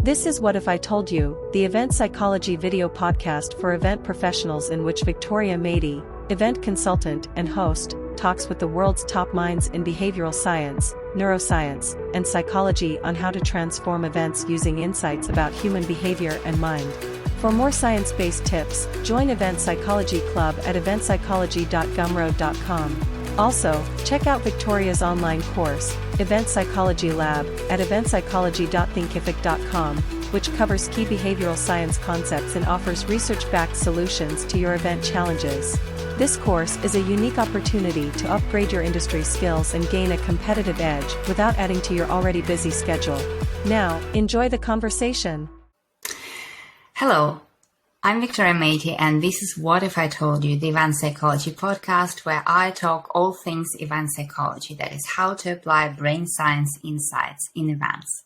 This is What If I Told You, the event psychology video podcast for event professionals in which Victoria Mady, event consultant and host, talks with the world's top minds in behavioral science, neuroscience, and psychology on how to transform events using insights about human behavior and mind. For more science-based tips, join Event Psychology Club at eventpsychology.gumroad.com. Also, check out Victoria's online course, Event Psychology Lab, at eventpsychology.thinkific.com, which covers key behavioral science concepts and offers research-backed solutions to your event challenges. This course is a unique opportunity to upgrade your industry skills and gain a competitive edge without adding to your already busy schedule. Now, enjoy the conversation. Hello, I'm Victoria Mady, and this is What If I Told You, the event psychology podcast where I talk all things event psychology, that is how to apply brain science insights in events.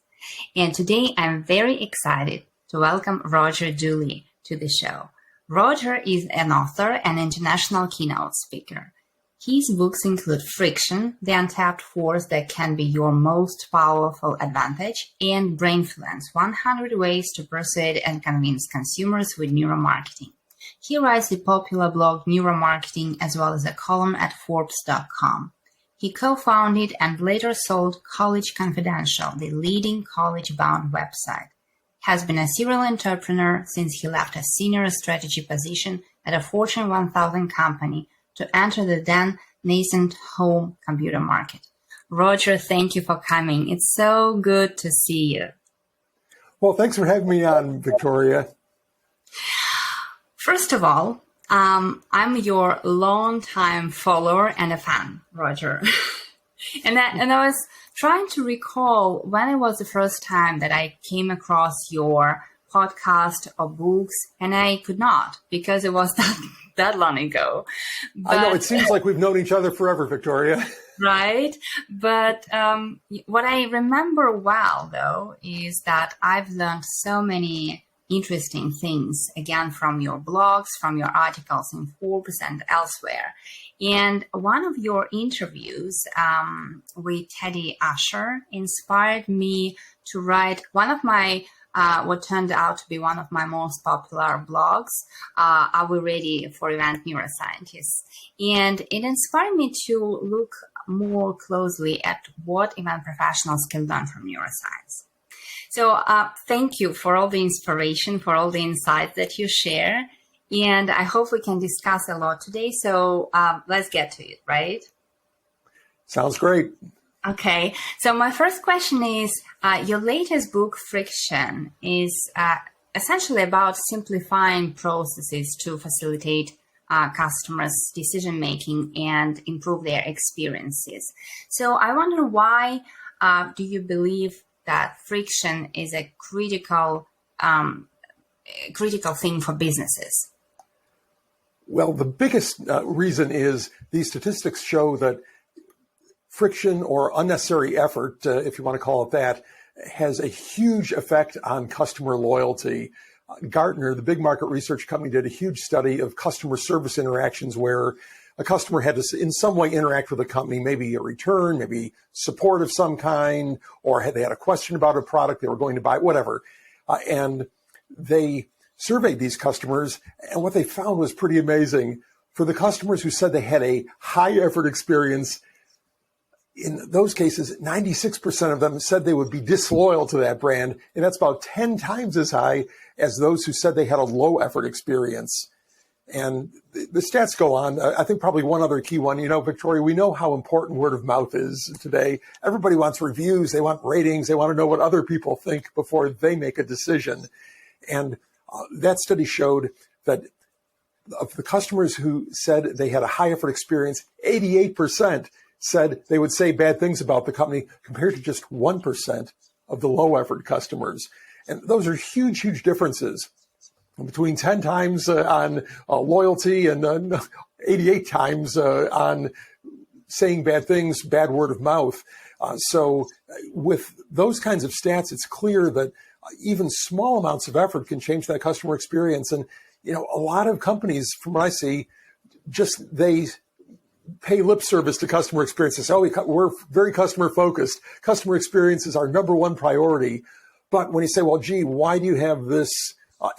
And today I'm very excited to welcome Roger Dooley to the show. Roger is an author and international keynote speaker. His books include Friction, The Untapped Force That Can Be Your Most Powerful Advantage, and Brainfluence, 100 Ways to Persuade and Convince Consumers with Neuromarketing. He writes the popular blog Neuromarketing as well as a column at Forbes.com. He co-founded and later sold College Confidential, the leading college-bound website. Has been a serial entrepreneur since he left a senior strategy position at a Fortune 1000 company to enter the then nascent home computer market. Roger, thank you for coming. It's so good to see you. Well, thanks for having me on, Victoria. First of all, I'm your longtime follower and a fan, Roger. and I was trying to recall when it was the first time that I came across your podcast or books, and I could not because it was that long ago. But, I know, it seems like we've known each other forever, Victoria. Right. But what I remember well, though, is that I've learned so many interesting things, again, from your blogs, from your articles in Forbes and elsewhere. And one of your interviews with Teddy Usher inspired me to write one of my what turned out to be one of my most popular blogs, Are We Ready for Event Neuroscientists? And it inspired me to look more closely at what event professionals can learn from neuroscience. So thank you for all the inspiration, for all the insights that you share. And I hope we can discuss a lot today. So let's get to it, right? Sounds great. Okay, so my first question is, your latest book, Friction, is essentially about simplifying processes to facilitate customers' decision-making and improve their experiences. So I wonder, why do you believe that friction is a critical thing for businesses? Well, the biggest reason is these statistics show that friction or unnecessary effort, if you want to call it that, has a huge effect on customer loyalty. Gartner, the big market research company, did a huge study of customer service interactions where a customer had to in some way interact with a company, maybe a return, maybe support of some kind, or they had a question about a product they were going to buy, whatever. And they surveyed these customers, and what they found was pretty amazing. For the customers who said they had a high effort experience, in those cases, 96% of them said they would be disloyal to that brand, and that's about 10 times as high as those who said they had a low effort experience. And the stats go on. I think probably one other key one, Victoria, we know how important word of mouth is today. Everybody wants reviews, they want ratings, they want to know what other people think before they make a decision. And that study showed that of the customers who said they had a high effort experience, 88% said they would say bad things about the company, compared to just 1% of the low effort customers. And those are huge, huge differences between 10 times on loyalty and 88 times on saying bad things, bad word of mouth. So with those kinds of stats, it's clear that even small amounts of effort can change that customer experience. And, a lot of companies, from what I see, they pay lip service to customer experience. They say, we're very customer focused. Customer experience is our number one priority. But when you say, well, gee, why do you have this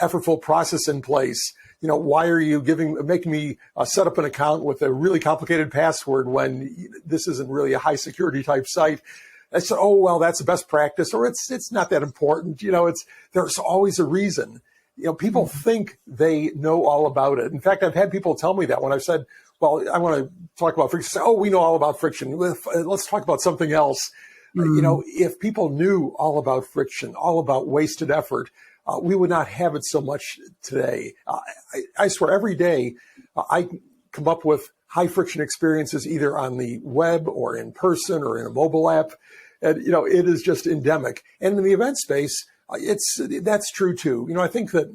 effortful process in place? Why are you making me set up an account with a really complicated password when this isn't really a high security type site? I said, oh, well, that's the best practice, or it's not that important. There's always a reason. People think they know all about it. In fact, I've had people tell me that when I've said, well, I want to talk about friction. Say, oh, we know all about friction. Let's talk about something else. If people knew all about friction, all about wasted effort, we would not have it so much today. I swear every day I come up with high friction experiences either on the web or in person or in a mobile app. And, it is just endemic. And in the event space, that's true too. I think that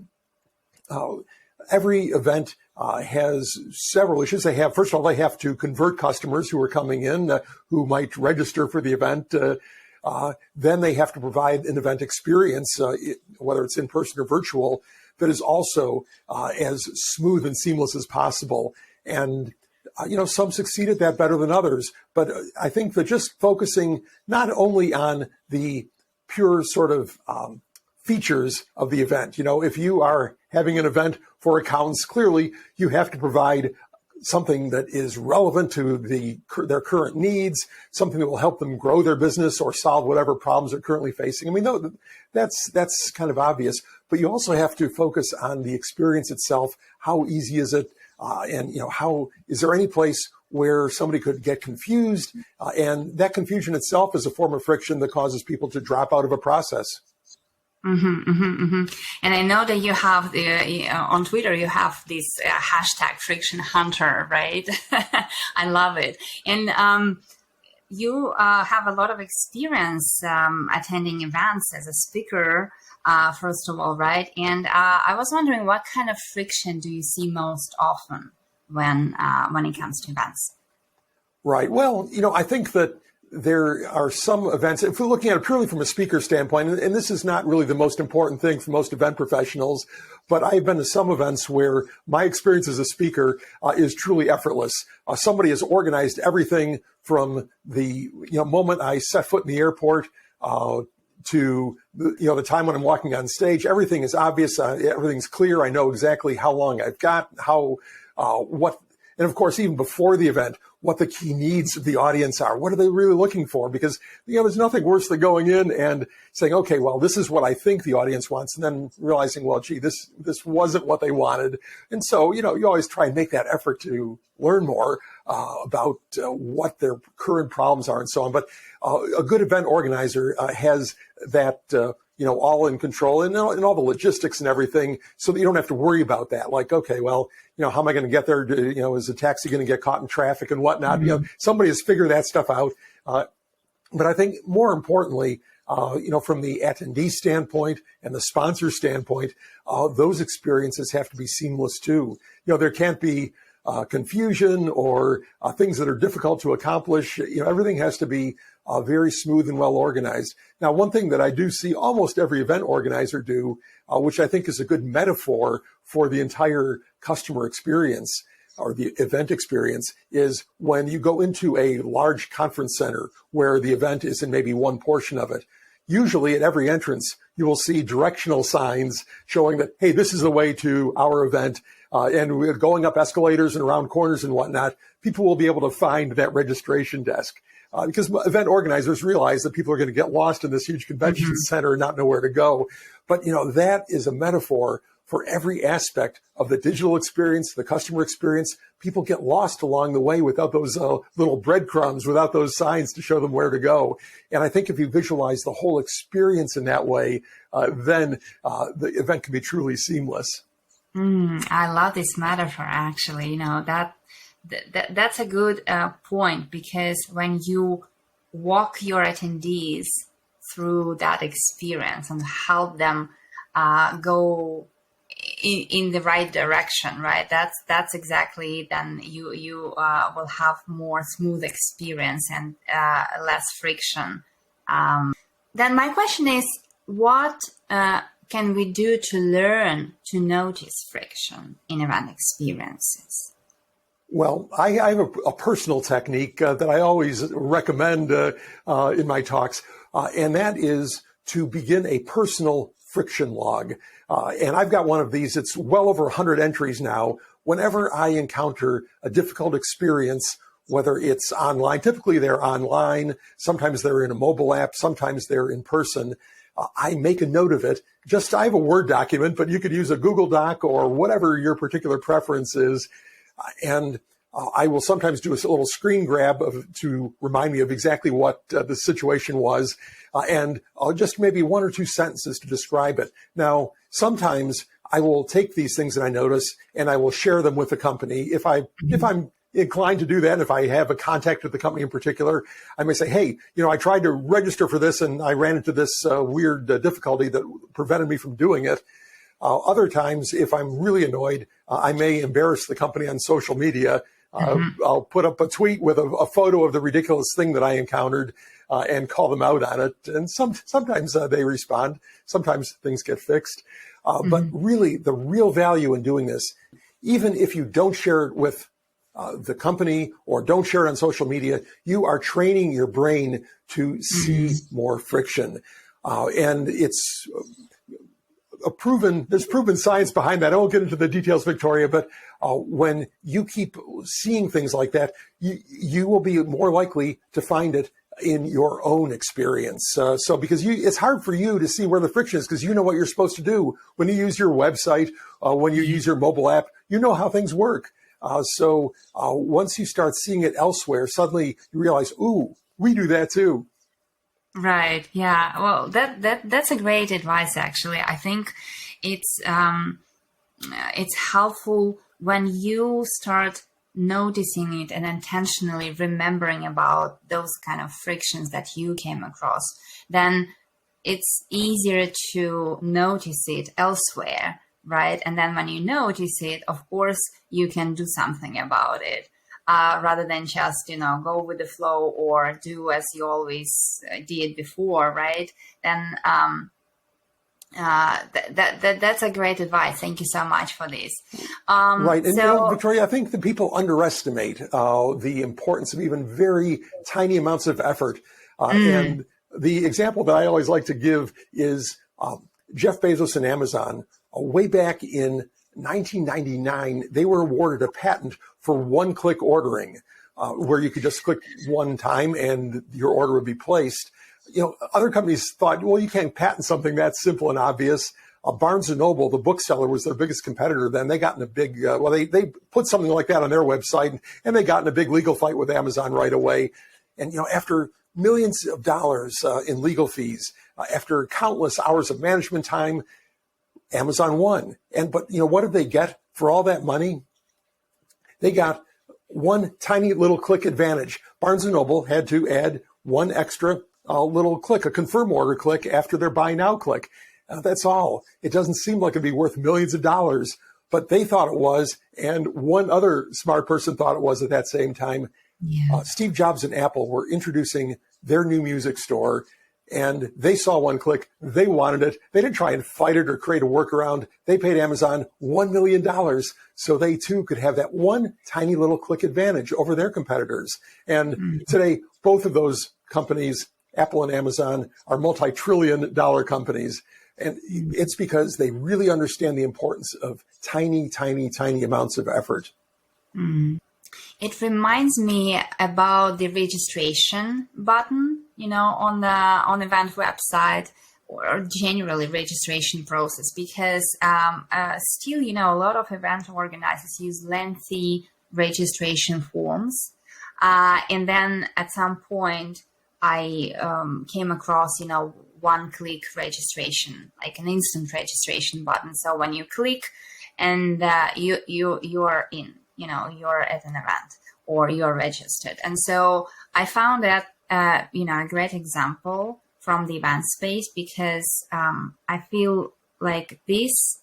every event has several issues. First of all, they have to convert customers who are coming in who might register for the event. Then they have to provide an event experience, whether it's in person or virtual, that is also as smooth and seamless as possible. And some succeed at that better than others. But I think that just focusing not only on the pure sort of features of the event, if you are having an event for accountants, clearly you have to provide something that is relevant to their current needs, something that will help them grow their business or solve whatever problems they're currently facing. I mean, that's kind of obvious, but you also have to focus on the experience itself. How easy is it? And how is there any place where somebody could get confused? And that confusion itself is a form of friction that causes people to drop out of a process. And I know that you have on Twitter, you have this hashtag friction hunter, right? I love it. And you have a lot of experience attending events as a speaker, first of all, right? And I was wondering, what kind of friction do you see most often when it comes to events? Right. Well, I think that there are some events, if we're looking at it purely from a speaker standpoint, and this is not really the most important thing for most event professionals, but I've been to some events where my experience as a speaker is truly effortless. Somebody has organized everything from the moment I set foot in the airport to the time when I'm walking on stage. Everything is obvious. Everything's clear. I know exactly how long I've got, what. And of course, even before the event, what the key needs of the audience are. What are they really looking for? Because, there's nothing worse than going in and saying, okay, well, this is what I think the audience wants. And then realizing, well, gee, this wasn't what they wanted. And so, you always try and make that effort to learn more about what their current problems are and so on. But a good event organizer has that, all in control and all the logistics and everything, so that you don't have to worry about that. Like, okay, well, how am I going to get there? Is the taxi going to get caught in traffic and whatnot? Somebody has figured that stuff out. But I think more importantly, from the attendee standpoint and the sponsor standpoint, those experiences have to be seamless too. There can't be confusion or things that are difficult to accomplish. Everything has to be very smooth and well organized. Now, one thing that I do see almost every event organizer do, which I think is a good metaphor for the entire customer experience or the event experience, is when you go into a large conference center where the event is in maybe one portion of it. Usually at every entrance, you will see directional signs showing that, hey, this is the way to our event. And we're going up escalators and around corners and whatnot. People will be able to find that registration desk. Because event organizers realize that people are going to get lost in this huge convention center and not know where to go. But, that is a metaphor for every aspect of the digital experience, the customer experience. People get lost along the way without those little breadcrumbs, without those signs to show them where to go. And I think if you visualize the whole experience in that way, then the event can be truly seamless. I love this metaphor, actually. That's a good point, because when you walk your attendees through that experience and help them go in the right direction, right? That's exactly, then you will have more smooth experience and less friction. Then my question is, what can we do to learn to notice friction in event experiences? Well, I have a personal technique that I always recommend in my talks, and that is to begin a personal friction log. And I've got one of these. It's well over 100 entries now. Whenever I encounter a difficult experience, whether it's online, typically they're online, sometimes they're in a mobile app, sometimes they're in person, I make a note of it. I have a Word document, but you could use a Google Doc or whatever your particular preference is. And I will sometimes do a little screen grab to remind me of exactly what the situation was. And I'll just maybe one or two sentences to describe it. Now, sometimes I will take these things that I notice and I will share them with the company. If I'm inclined to do that, if I have a contact with the company in particular, I may say, hey, I tried to register for this and I ran into this weird difficulty that prevented me from doing it. Other times, if I'm really annoyed, I may embarrass the company on social media. I'll put up a tweet with a photo of the ridiculous thing that I encountered and call them out on it. And sometimes they respond. Sometimes things get fixed. But really, the real value in doing this, even if you don't share it with the company or don't share it on social media, you are training your brain to see more friction. And it's there's proven science behind that. I won't get into the details, Victoria, but when you keep seeing things like that, you will be more likely to find it in your own experience. So because it's hard for you to see where the friction is because you know what you're supposed to do. When you use your website, when you use your mobile app, you know how things work. So once you start seeing it elsewhere, suddenly you realize, ooh, we do that too. Right. Yeah. Well, that's a great advice. Actually, I think it's helpful when you start noticing it and intentionally remembering about those kind of frictions that you came across. Then it's easier to notice it elsewhere, right? And then when you notice it, of course, you can do something about it. Rather than just, go with the flow or do as you always did before, right? Then that's a great advice. Thank you so much for this. Right. And Victoria, I think that people underestimate the importance of even very tiny amounts of effort. And the example that I always like to give is Jeff Bezos and Amazon. Way back in 1999, they were awarded a patent for one-click ordering, where you could just click one time and your order would be placed. Other companies thought, well, you can't patent something that simple and obvious. Barnes & Noble, the bookseller, was their biggest competitor then. They got in a big, they put something like that on their website, and they got in a big legal fight with Amazon right away. And, after millions of dollars in legal fees, after countless hours of management time, Amazon won. But what did they get for all that money? They got one tiny little click advantage. Barnes & Noble had to add one extra little click, a confirm order click after their buy now click. That's all. It doesn't seem like it'd be worth millions of dollars, but they thought it was. And one other smart person thought it was at that same time. Yeah. Steve Jobs and Apple were introducing their new music store, and they saw one click. They wanted it. They didn't try and fight it or create a workaround. They paid Amazon $1 million so they too could have that one tiny little click advantage over their competitors. And today, both of those companies, Apple and Amazon, are multi-trillion-dollar companies. And it's because they really understand the importance of tiny, tiny, tiny amounts of effort. It reminds me about the registration button, on the event website, or generally registration process, because still, a lot of event organizers use lengthy registration forms. And then at some point, I came across, one-click registration, like an instant registration button. So when you click and you're in, you're at an event or you're registered. And so I found that, a great example from the event space, because I feel like this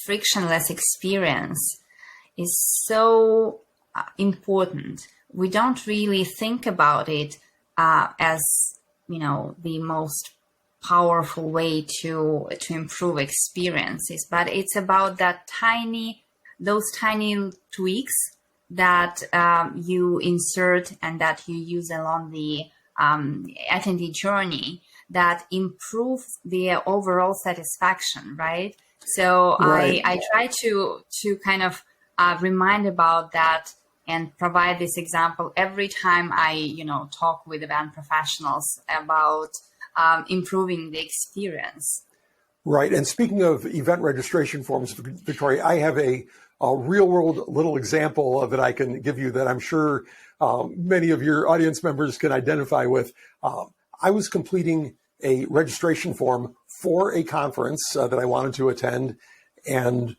frictionless experience is so important. We don't really think about it as, the most powerful way to improve experiences, but it's about those tiny tweaks that you insert and that you use along the attendee journey that improves the overall satisfaction, right? So Right. I try to kind of remind about that and provide this example every time I, talk with event professionals about improving the experience. Right. And speaking of event registration forms, Victoria, I have a real world little example that I can give you that I'm sure many of your audience members can identify with. I was completing a registration form for a conference that I wanted to attend, and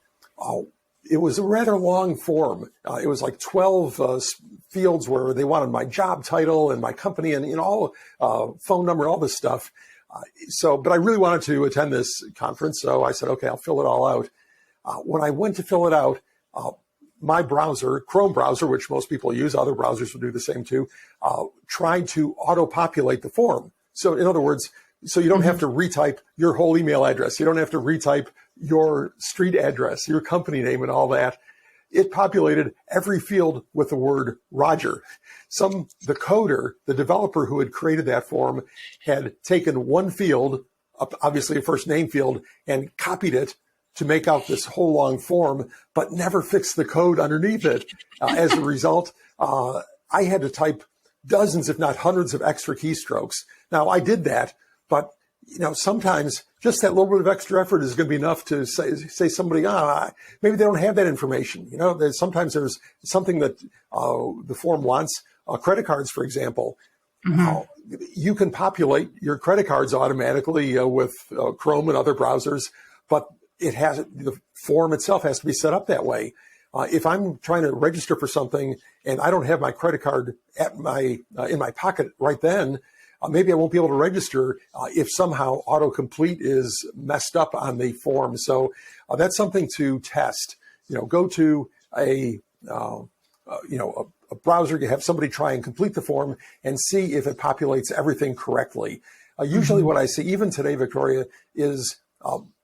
it was a rather long form. It was like 12 fields where they wanted my job title and my company and all phone number, all this stuff. But I really wanted to attend this conference, so I said, okay, I'll fill it all out. When I went to fill it out, my browser, Chrome browser, which most people use, other browsers will do the same too, tried to auto-populate the form. So in other words, so you don't have to retype your whole email address. You don't have to retype your street address, your company name and all that. It populated every field with the word Roger. The coder, the developer who had created that form, had taken one field, obviously a first name field, and copied it to make out this whole long form, but never fixed the code underneath it. As a result, I had to type dozens, if not hundreds of extra keystrokes. Now, I did that, but sometimes just that little bit of extra effort is going to be enough to say somebody, maybe they don't have that information. Sometimes there's something that the form wants, credit cards, for example. You can populate your credit cards automatically with Chrome and other browsers, but the form itself has to be set up that way. If I'm trying to register for something and I don't have my credit card in my pocket right then, maybe I won't be able to register if somehow autocomplete is messed up on the form. So that's something to test. Go to a browser, you have somebody try and complete the form and see if it populates everything correctly. Usually what I see, even today, Victoria, is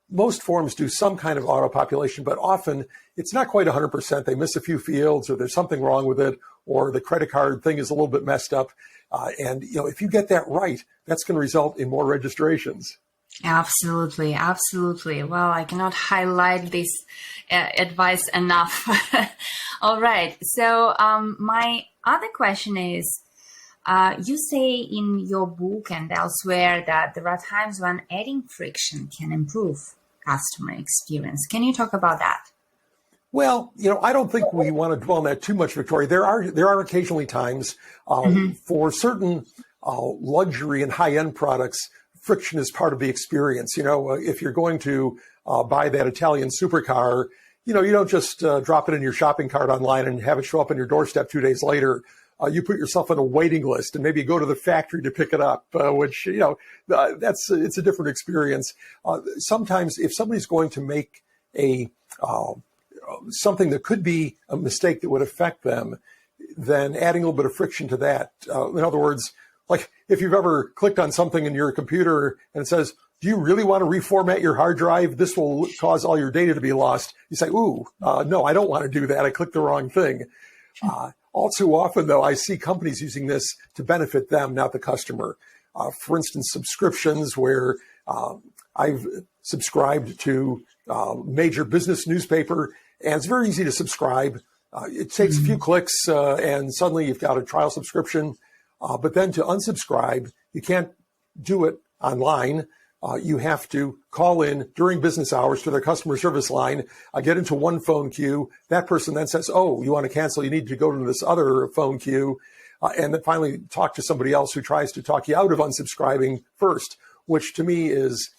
most forms do some kind of auto-population, but often it's not quite 100%. They miss a few fields, or there's something wrong with it, or the credit card thing is a little bit messed up. And if you get that right, that's going to result in more registrations. Absolutely, absolutely. Well, I cannot highlight this advice enough. All right. So my other question is, you say in your book and elsewhere that there are times when adding friction can improve customer experience. Can you talk about that? Well, I don't think we want to dwell on that too much, Victoria. There are occasionally times for certain luxury and high-end products, friction is part of the experience. If you're going to buy that Italian supercar, you don't just drop it in your shopping cart online and have it show up on your doorstep 2 days later. You put yourself on a waiting list and maybe go to the factory to pick it up, which, it's a different experience. Sometimes if somebody's going to make something that could be a mistake that would affect them, then adding a little bit of friction to that. In other words, like if you've ever clicked on something in your computer and it says, do you really want to reformat your hard drive? This will cause all your data to be lost. You say, no, I don't want to do that. I clicked the wrong thing. All too often, though, I see companies using this to benefit them, not the customer. For instance, subscriptions where I've subscribed to major business newspaper, and it's very easy to subscribe. It takes a few clicks, and suddenly you've got a trial subscription. But then to unsubscribe, you can't do it online. You have to call in during business hours to their customer service line, get into one phone queue. That person then says, you want to cancel, you need to go to this other phone queue, and then finally talk to somebody else who tries to talk you out of unsubscribing first, which to me is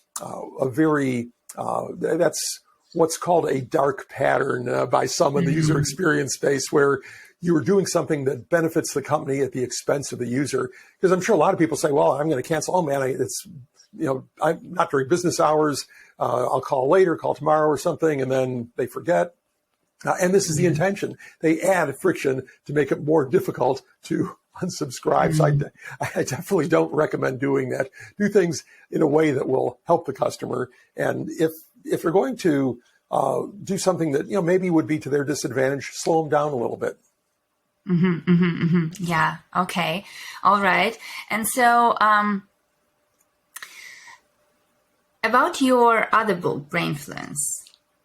that's what's called a dark pattern by some in the user experience space, where you are doing something that benefits the company at the expense of the user. Because I'm sure a lot of people say, well, I'm going to cancel. Oh man, I'm not during business hours. I'll call later, call tomorrow or something. And then they forget. And this is the intention. They add friction to make it more difficult to unsubscribe. So I definitely don't recommend doing that. Do things in a way that will help the customer. And if you're going to do something that, maybe would be to their disadvantage, slow them down a little bit. Yeah. Okay. All right. And so, About your other book, Brainfluence,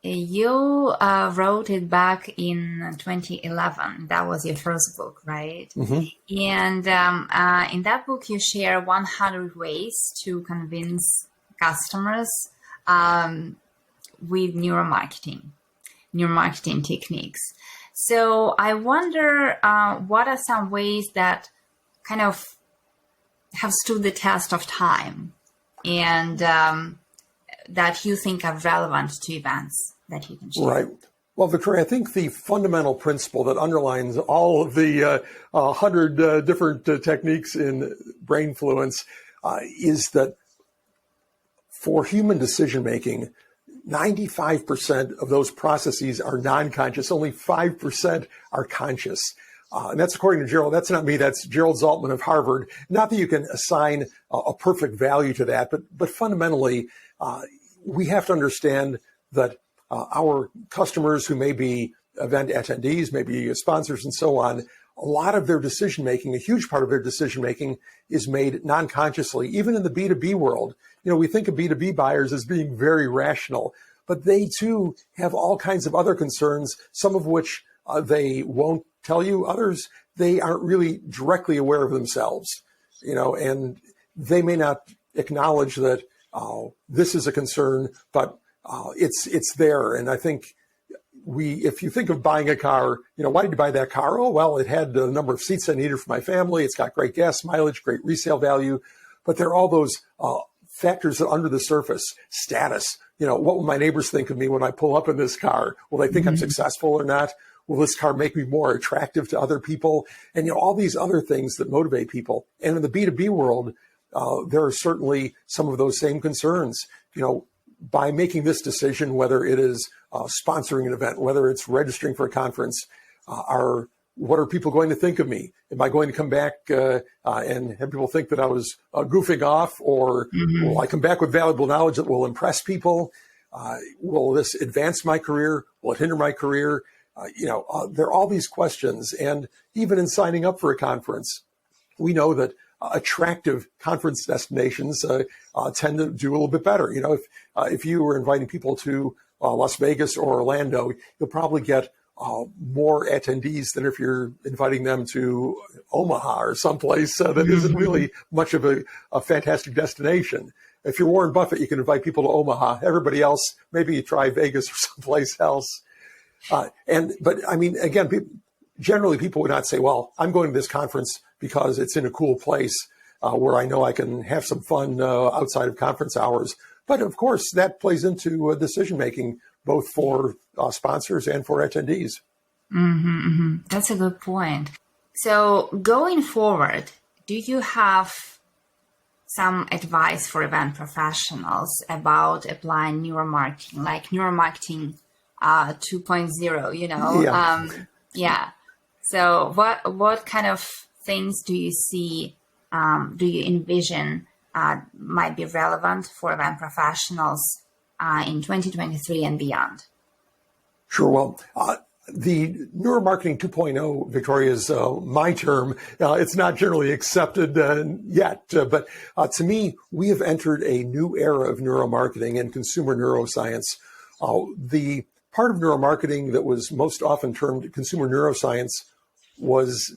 you wrote it back in 2011. That was your first book, right? Mm-hmm. And in that book, you share 100 ways to convince customers with neuromarketing techniques. So I wonder, what are some ways that kind of have stood the test of time and that you think are relevant to events that you can share? Right. Well, Victoria, I think the fundamental principle that underlines all of the 100 different techniques in Brainfluence is that for human decision-making, 95% of those processes are non-conscious. Only 5% are conscious. And that's according to Gerald. That's not me. That's Gerald Zaltman of Harvard. Not that you can assign a perfect value to that, but fundamentally, we have to understand that our customers who may be event attendees, maybe sponsors and so on, a lot of their decision-making, a huge part of their decision-making is made non-consciously. Even in the B2B world, we think of B2B buyers as being very rational, but they too have all kinds of other concerns, some of which they won't tell you, others they aren't really directly aware of themselves, and they may not acknowledge that this is a concern, but it's there. And I think if you think of buying a car, why did you buy that car? Oh, well, it had the number of seats I needed for my family. It's got great gas mileage, great resale value, but there are all those factors that under the surface, status, what will my neighbors think of me when I pull up in this car? Will they think I'm successful or not? Will this car make me more attractive to other people? And, all these other things that motivate people. And in the B2B world, there are certainly some of those same concerns. By making this decision, whether it is sponsoring an event, whether it's registering for a conference, what are people going to think of me? Am I going to come back and have people think that I was goofing off, or will I come back with valuable knowledge that will impress people? Will this advance my career? Will it hinder my career? There are all these questions. And even in signing up for a conference, we know that attractive conference destinations tend to do a little bit better. If you were inviting people to Las Vegas or Orlando, you'll probably get more attendees than if you're inviting them to Omaha or someplace that isn't really much of a fantastic destination. If you're Warren Buffett, you can invite people to Omaha. Everybody else, maybe you try Vegas or someplace else. But I mean, again, generally people would not say, well, I'm going to this conference because it's in a cool place where I know I can have some fun outside of conference hours. But of course, that plays into decision-making, both for sponsors and for attendees. That's a good point. So going forward, do you have some advice for event professionals about applying neuromarketing, like neuromarketing 2.0, Yeah. So what kind of things do you see, do you envision might be relevant for event professionals in 2023 and beyond? Sure. Well, the neuromarketing 2.0, Victoria, is my term. It's not generally accepted yet, but to me, we have entered a new era of neuromarketing and consumer neuroscience. The part of neuromarketing that was most often termed consumer neuroscience was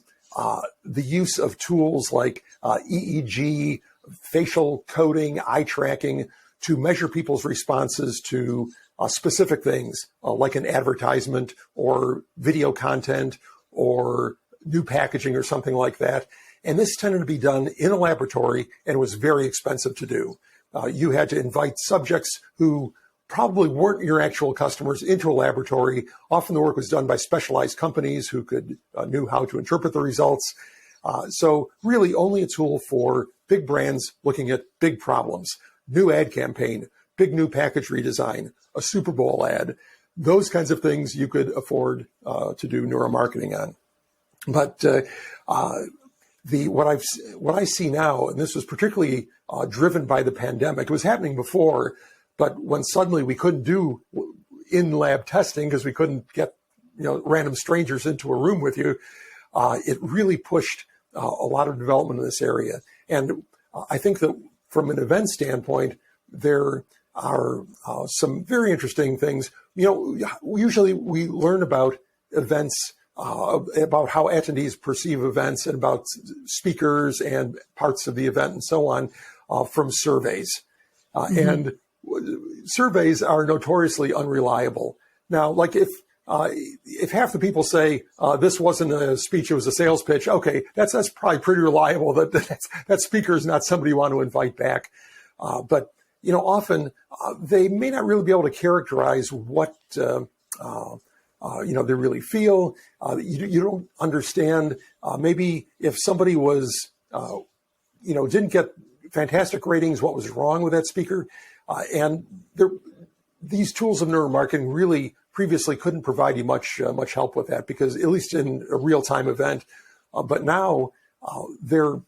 the use of tools like EEG, facial coding, eye tracking to measure people's responses to specific things like an advertisement or video content or new packaging or something like that. And this tended to be done in a laboratory and was very expensive to do. You had to invite subjects who probably weren't your actual customers into a laboratory. Often the work was done by specialized companies who knew how to interpret the results. So really only a tool for big brands looking at big problems, new ad campaign, big new package redesign, a Super Bowl ad, those kinds of things you could afford to do neuromarketing on. But what I see now, and this was particularly driven by the pandemic, it was happening before, but when suddenly we couldn't do in-lab testing because we couldn't get random strangers into a room with you, it really pushed a lot of development in this area. And I think that from an event standpoint, there are some very interesting things. Usually we learn about events, about how attendees perceive events and about speakers and parts of the event and so on from surveys. And surveys are notoriously unreliable. Now, like if half the people say this wasn't a speech, it was a sales pitch, okay, that's probably pretty reliable. That speaker is not somebody you want to invite back. But often they may not really be able to characterize what they really feel. You don't understand. Maybe if somebody was didn't get fantastic ratings, what was wrong with that speaker? And these tools of neuromarketing really previously couldn't provide you much help with that, because at least in a real-time event. But now there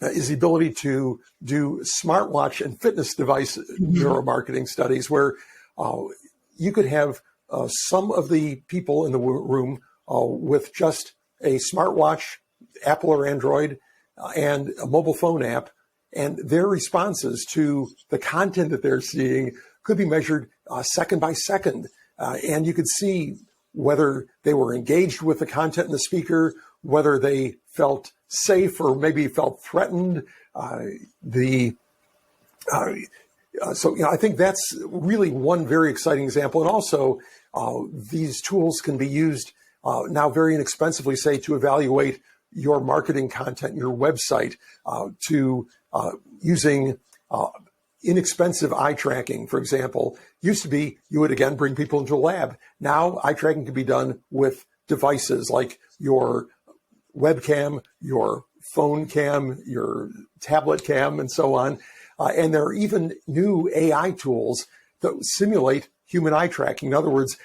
is the ability to do smartwatch and fitness device neuromarketing studies where you could have some of the people in the room with just a smartwatch, Apple or Android, and a mobile phone app, and their responses to the content that they're seeing could be measured second by second. And you could see whether they were engaged with the content in the speaker, whether they felt safe or maybe felt threatened. So I think that's really one very exciting example. And also, these tools can be used now very inexpensively, say, to evaluate your marketing content, your website, to using inexpensive eye tracking, for example. Used to be you would again bring people into a lab. Now eye tracking can be done with devices like your webcam, your phone cam, your tablet cam, and so on. And there are even new AI tools that simulate human eye tracking. In other words,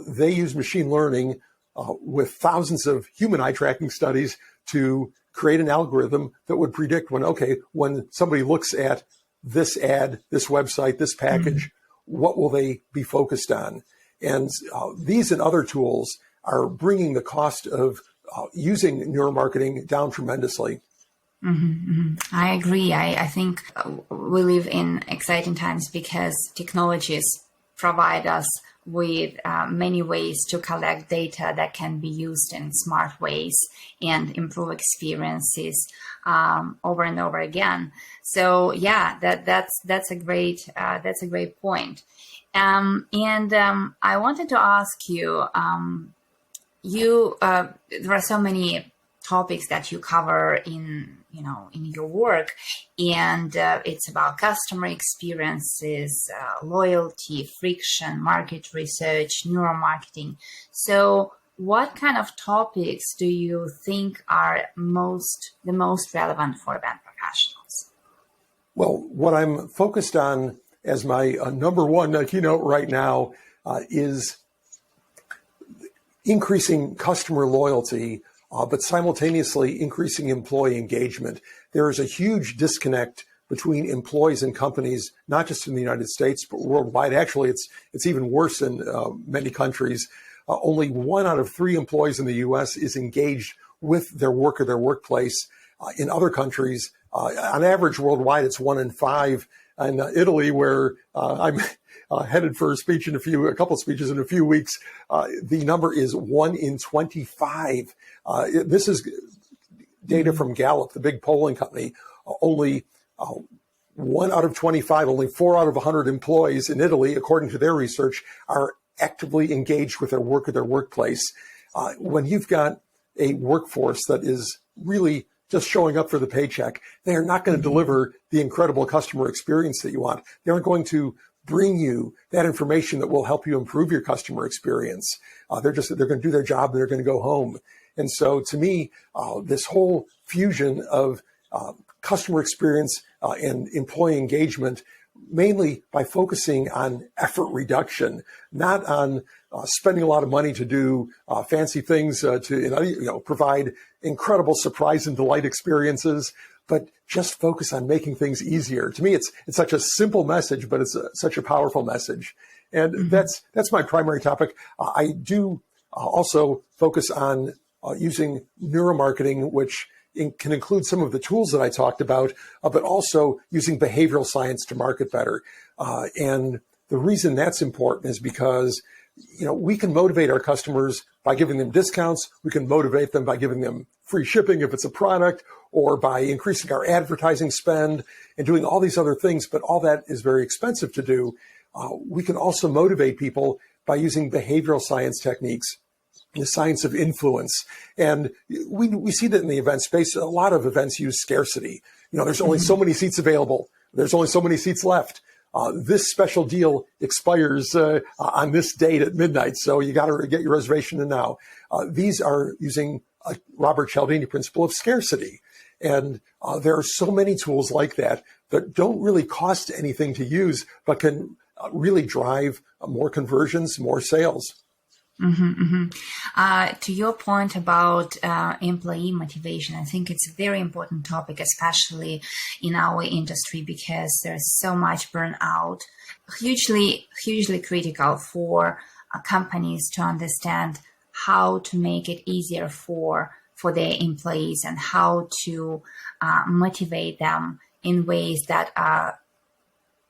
they use machine learning with thousands of human eye tracking studies to create an algorithm that would predict when somebody looks at this ad, this website, this package, what will they be focused on? And these and other tools are bringing the cost of using neuromarketing down tremendously. I agree. I think we live in exciting times because technologies provide us with many ways to collect data that can be used in smart ways and improve experiences over and over again. So yeah, that's a great point. And I wanted to ask you, there are so many topics that you cover in your work, and it's about customer experiences, loyalty, friction, market research, neuromarketing. So what kind of topics do you think are the most relevant for event professionals? Well, what I'm focused on as my number one keynote right now is increasing customer loyalty, but simultaneously increasing employee engagement. There is a huge disconnect between employees and companies, not just in the United States, but worldwide. Actually, it's even worse in many countries. Only 1 out of 3 employees in the U.S. is engaged with their work or their workplace. In other countries, on average worldwide, it's 1 in 5. In Italy, where I'm headed for a couple of speeches in a few weeks, the number is 1 in 25. This is data from Gallup, the big polling company. Only 1 out of 25, only 4 out of 100 employees in Italy, according to their research, are actively engaged with their work or their workplace. When you've got a workforce that is really just showing up for the paycheck, they are not going to deliver the incredible customer experience that you want. They aren't going to bring you that information that will help you improve your customer experience. They're going to do their job and they're going to go home. And so to me, this whole fusion of customer experience and employee engagement, mainly by focusing on effort reduction, not on spending a lot of money to do fancy things to provide incredible surprise and delight experiences, but just focus on making things easier. To me, it's such a simple message, but it's such a powerful message. And that's my primary topic. I do also focus on using neuromarketing, which can include some of the tools that I talked about, but also using behavioral science to market better. And the reason that's important is because, we can motivate our customers by giving them discounts. We can motivate them by giving them free shipping if it's a product, or by increasing our advertising spend and doing all these other things. But all that is very expensive to do. We can also motivate people by using behavioral science techniques, the science of influence. And we see that in the event space. A lot of events use scarcity. There's only so many seats available. There's only so many seats left. This special deal expires on this date at midnight, so you got to get your reservation in now. These are using a Robert Cialdini principle of scarcity. And there are so many tools like that don't really cost anything to use, but can really drive more conversions, more sales. To your point about employee motivation, I think it's a very important topic, especially in our industry, because there's so much burnout, hugely critical for companies to understand how to make it easier for their employees and how to motivate them in ways that are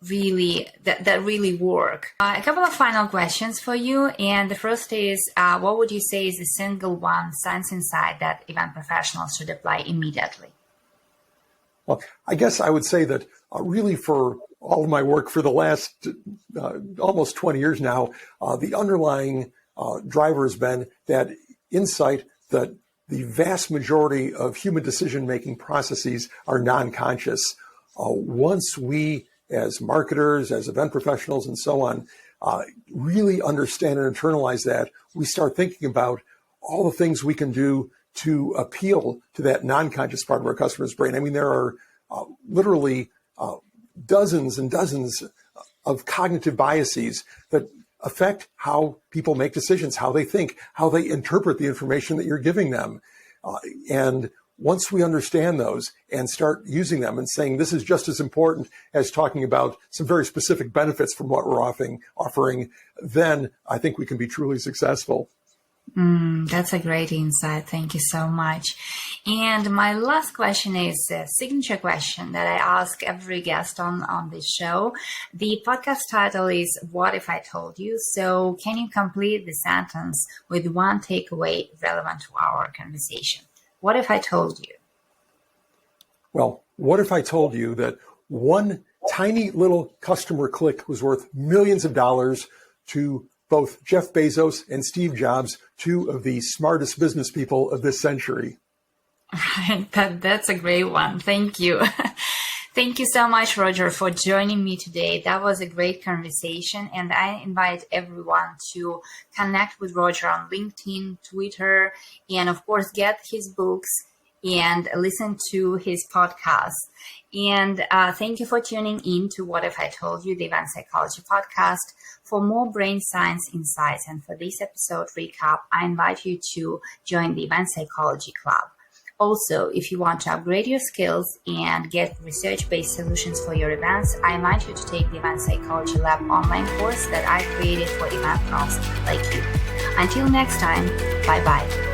really work. A couple of final questions for you. And the first is, what would you say is the single one science insight that event professionals should apply immediately? Well, I guess I would say that really for all of my work for the last almost 20 years now, the underlying driver has been that insight that the vast majority of human decision-making processes are non-conscious. Once we as marketers, as event professionals, and so on, really understand and internalize that, we start thinking about all the things we can do to appeal to that non-conscious part of our customer's brain. I mean, there are literally dozens and dozens of cognitive biases that affect how people make decisions, how they think, how they interpret the information that you're giving them. And once we understand those and start using them and saying this is just as important as talking about some very specific benefits from what we're offering, then I think we can be truly successful. That's a great insight. Thank you so much. And my last question is a signature question that I ask every guest on this show. The podcast title is What If I Told You? So can you complete the sentence with one takeaway relevant to our conversation? What if I told you? Well, what if I told you that one tiny little customer click was worth millions of dollars to both Jeff Bezos and Steve Jobs, two of the smartest business people of this century? Right, that's a great one. Thank you. Thank you so much, Roger, for joining me today. That was a great conversation, and I invite everyone to connect with Roger on LinkedIn, Twitter, and of course, get his books and listen to his podcast. And thank you for tuning in to What If I Told You, the Event Psychology Podcast. For more brain science insights and for this episode recap, I invite you to join the Event Psychology Club. Also, if you want to upgrade your skills and get research-based solutions for your events, I invite you to take the Event Psychology Lab online course that I created for event pros like you. Until next time, bye-bye.